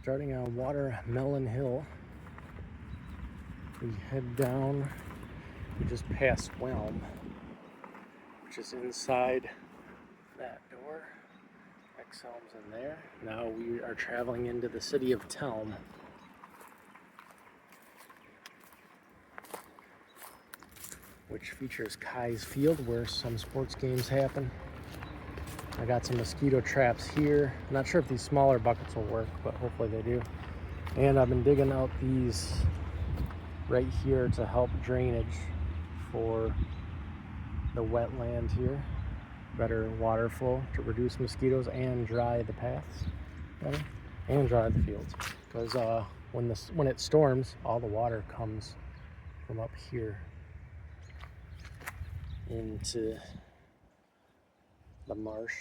Starting on Watermelon Hill, we head down. We just passed Whelm, which is inside that door. Excel's in there. Now we are traveling into the city of Telm. Which features Kai's Field, where some sports games happen. I got some mosquito traps here. I'm not sure if these smaller buckets will work, but hopefully they do. And I've been digging out these right here to help drainage for the wetland here. Better water flow to reduce mosquitoes and dry the paths better, and dry the fields. Because when it storms, all the water comes from up here into the marsh.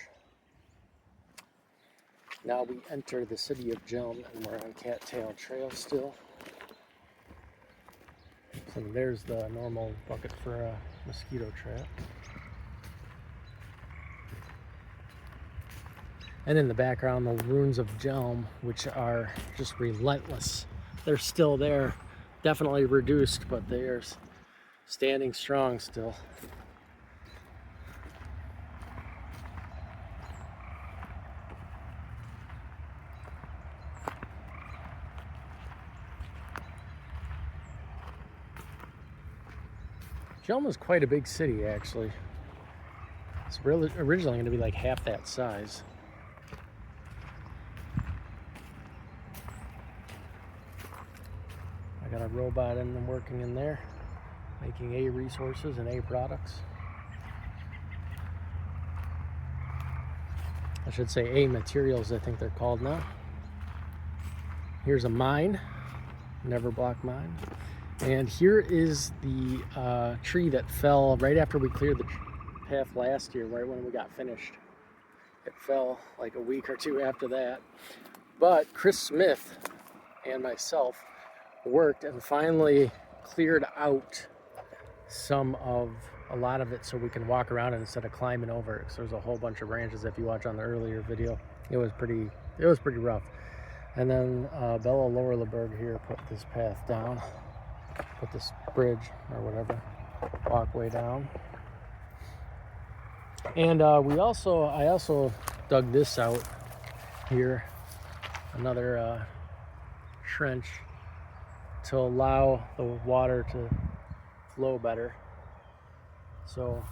Now we enter the city of Jelm, and we're on Cattail Trail still. So there's the normal bucket for a mosquito trap. And in the background, the ruins of Jelm, which are just relentless. They're still there, definitely reduced, but they are standing strong still. Jelm was quite a big city, actually. It's really originally going to be like half that size. I got a robot in and working in there, making A resources and A products. I should say A materials, I think they're called now. Here's a mine, EverBlock mine. And here is the tree that fell right after we cleared the path last year, right when we got finished. It fell like a week or two after that. But Chris Smith and myself worked and finally cleared out a lot of it so we can walk around it instead of climbing over it. So there's a whole bunch of branches. If you watch on the earlier video, it was pretty rough. And then Bella Lorleberg here put this path down. Put this bridge or whatever walkway down, and I also dug this out here, another trench to allow the water to flow better. So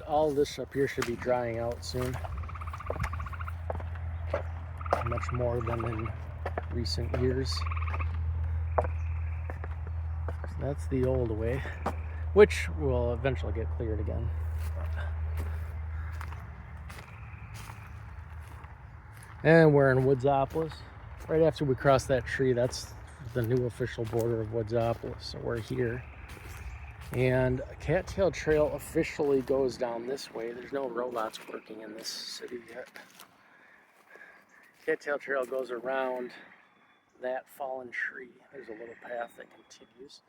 all this up here should be drying out soon, much more than in recent years. That's the old way, which will eventually get cleared again. And we're in Woodsopolis. Right after we cross that tree, that's the new official border of Woodsopolis. So we're here. And Cattail Trail officially goes down this way. There's no robots working in this city yet. Cattail Trail goes around that fallen tree. There's a little path that continues.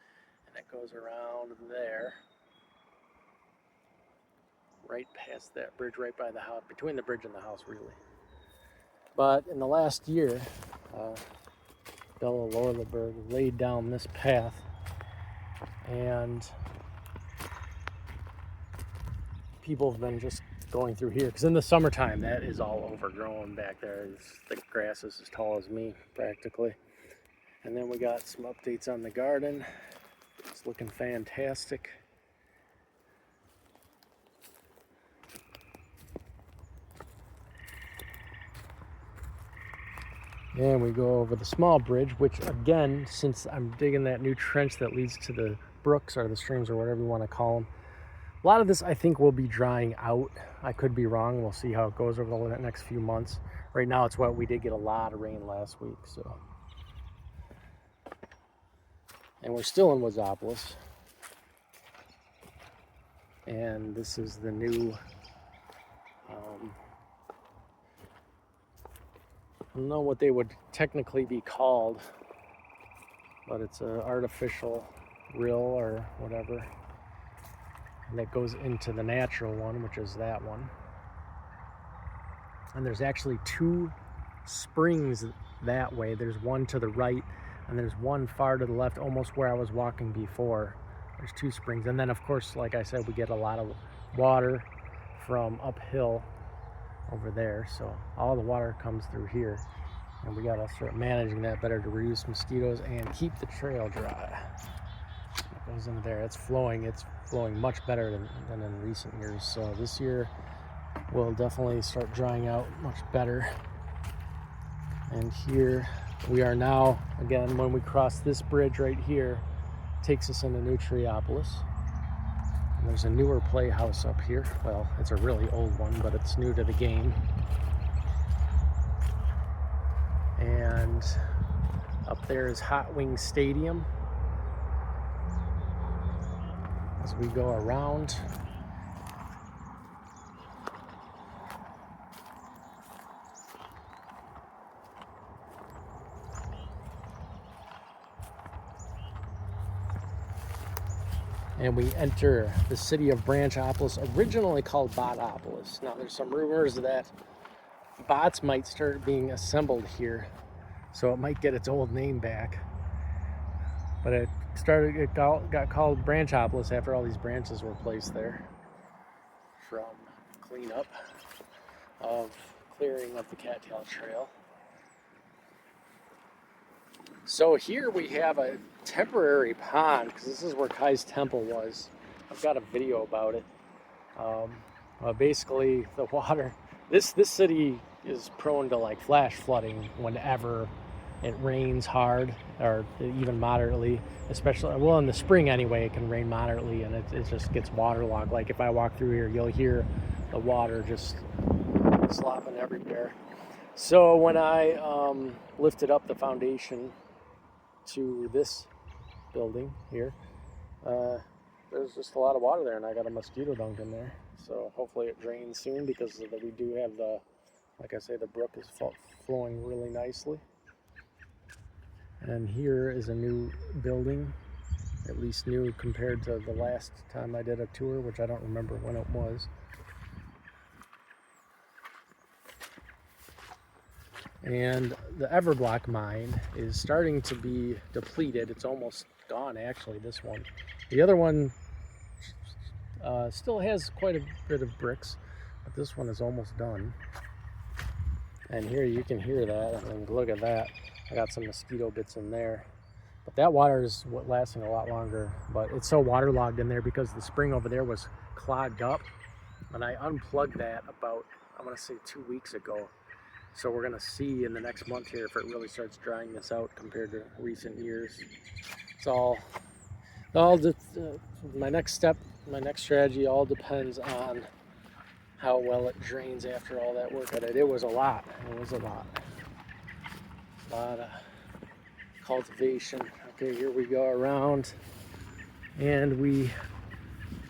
And it goes around there, right past that bridge, right by the house, between the bridge and the house, really. But in the last year, Bella Lorleberg laid down this path, and people have been just going through here, because in the summertime, that is all overgrown back there. The grass is as tall as me, practically. And then we got some updates on the garden. It's looking fantastic. And we go over the small bridge, which again, since I'm digging that new trench that leads to the brooks or the streams or whatever you want to call them, a lot of this I think will be drying out. I could be wrong. We'll see how it goes over the next few months. Right now it's wet. We did get a lot of rain last week, so. And we're still in Woodsopolis. And this is the new, I don't know what they would technically be called, but it's an artificial rill or whatever. And that goes into the natural one, which is that one. And there's actually two springs that way. There's one to the right and there's one far to the left, almost where I was walking before. There's 2 springs. And then of course, like I said, we get a lot of water from uphill over there. So all the water comes through here. And we gotta start managing that better to reduce mosquitoes and keep the trail dry. It goes into there, it's flowing much better than in recent years. So this year will definitely start drying out much better. And here we are now, again, when we cross this bridge right here, takes us into 23APR26. And there's a newer playhouse up here. Well, it's a really old one, but it's new to the game. And up there is Hot Wings Stadium. As we go around, and we enter the city of Branchopolis, originally called Botopolis. Now there's some rumors that bots might start being assembled here, so it might get its old name back. But it got called Branchopolis after all these branches were placed there from cleanup of clearing of the Cattail Trail. So here we have a temporary pond, because this is where Kai's temple was. I've got a video about it. Basically, the water. This city is prone to like flash flooding whenever it rains hard, or even moderately, especially, well, in the spring anyway, it can rain moderately and it just gets waterlogged. Like if I walk through here, you'll hear the water just slopping everywhere. So when I lifted up the foundation to this building here, there's just a lot of water there, and I got a mosquito dunk in there. So hopefully it drains soon, because we do have the, like I say, the brook is flowing really nicely. And here is a new building, at least new compared to the last time I did a tour, which I don't remember when it was. And the EverBlock mine is starting to be depleted. It's almost gone, actually, this one. The other one still has quite a bit of bricks, but this one is almost done. And here you can hear that, and look at that. I got some mosquito bits in there. But that water is lasting a lot longer, but it's so waterlogged in there because the spring over there was clogged up. And I unplugged that about, I'm gonna say 2 weeks ago. So we're gonna see in the next month here if it really starts drying this out compared to recent years. It's my next step, my next strategy all depends on how well it drains after all that work I did. It was a lot. It was a lot. A lot of cultivation. Okay, here we go around, and we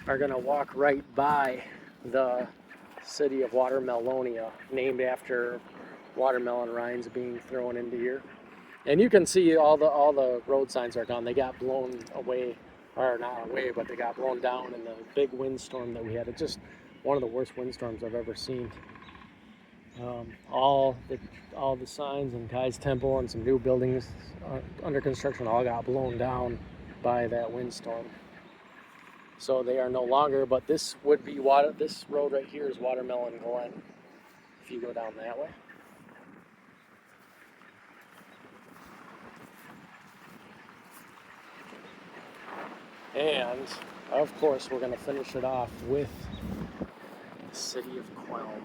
are gonna walk right by the city of Watermelonia, named after watermelon rinds being thrown into here. And you can see all the road signs are gone. They got blown away, or not away, but they got blown down in the big windstorm that we had. It's just one of the worst windstorms I've ever seen. All the signs in Kai's temple and some new buildings under construction all got blown down by that windstorm. So they are no longer, but this would be this road right here is Watermelon Glen, if you go down that way. And of course we're going to finish it off with the city of Quelm.